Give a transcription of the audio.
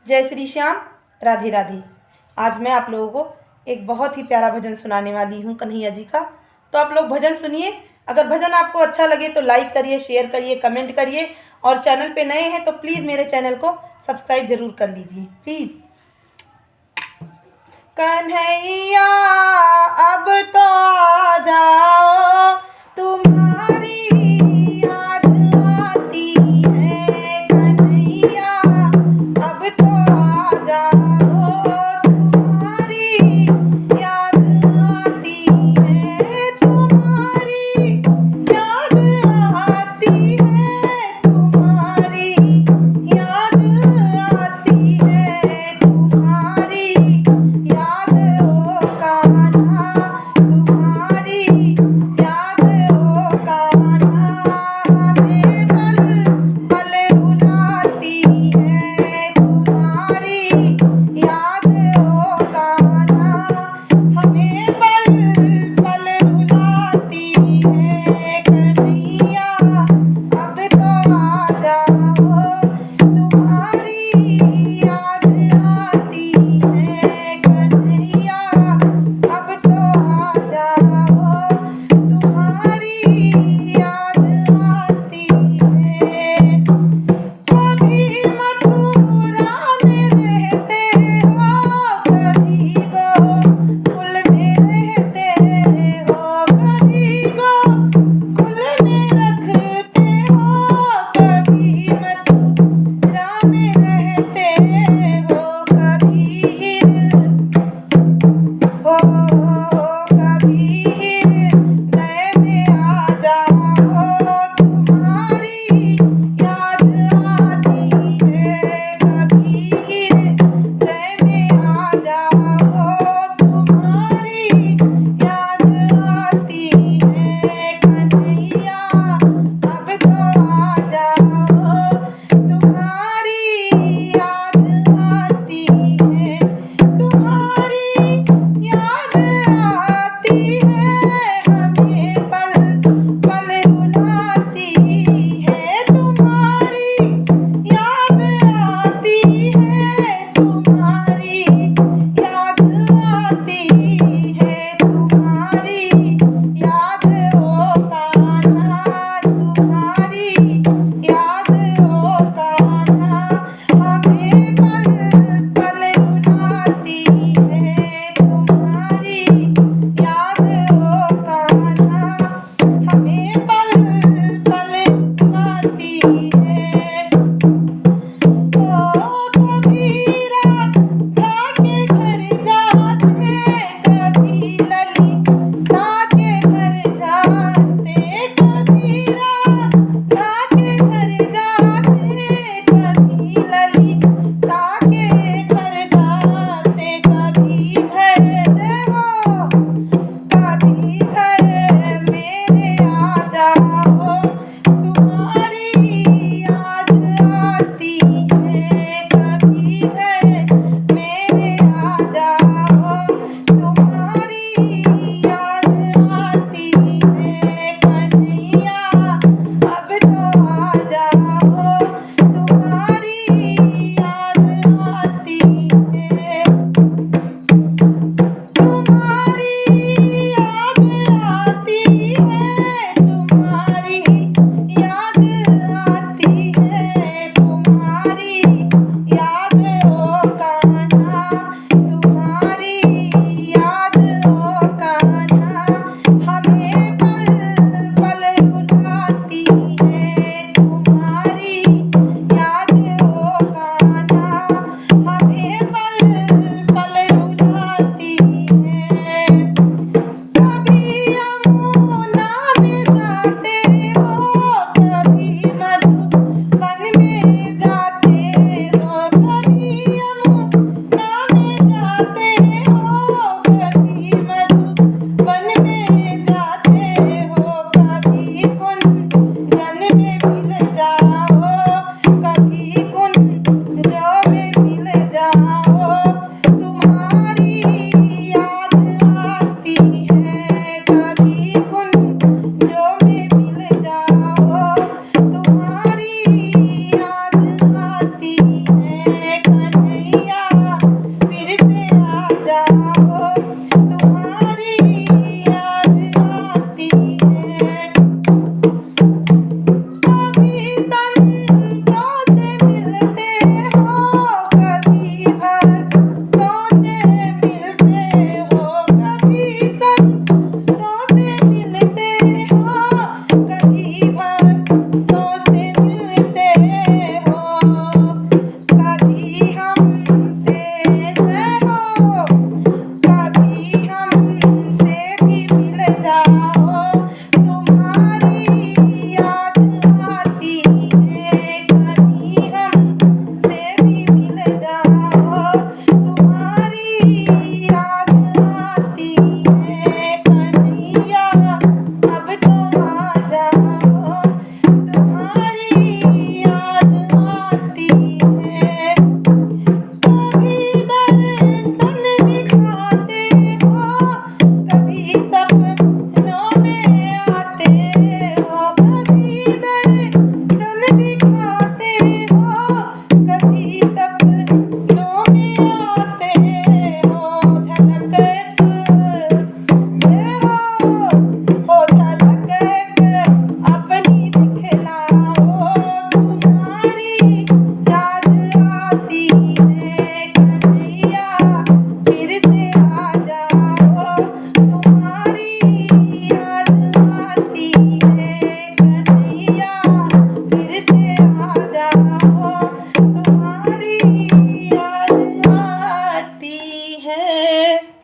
जय श्री श्याम, राधे राधे। आज मैं आप लोगों को एक बहुत ही प्यारा भजन सुनाने वाली हूँ कन्हैया जी का। तो आप लोग भजन सुनिए। अगर भजन आपको अच्छा लगे तो लाइक करिए, शेयर करिए, कमेंट करिए, और चैनल पे नए हैं तो प्लीज़ मेरे चैनल को सब्सक्राइब जरूर कर लीजिए प्लीज़। कन्हैया अब तो आ जाओ, तुम्हारी याद आती है। कन्हैया अब तो आ जाओ, तुम्हारी याद आती है। तुम्हारी याद आती है, तुम्हारी याद आती है, तुम्हारी याद ओ कान्हा, तुम्हारी याद ओ कान्हा। हमें पल पल बुलाती है, तुम्हारी याद ओ कान्हा। हमें पल पल बुलाती है। कन्हैया अब तो आ जाओ, तुम्हारी याद आती है। कन्हैया अब तो आ जाओ, तुम्हारी याद आती है। कभी मथुरा में रहते हो, कभी गोकुल में रहते हो, कभी गोकुल में रखते हो, कभी मथुरा में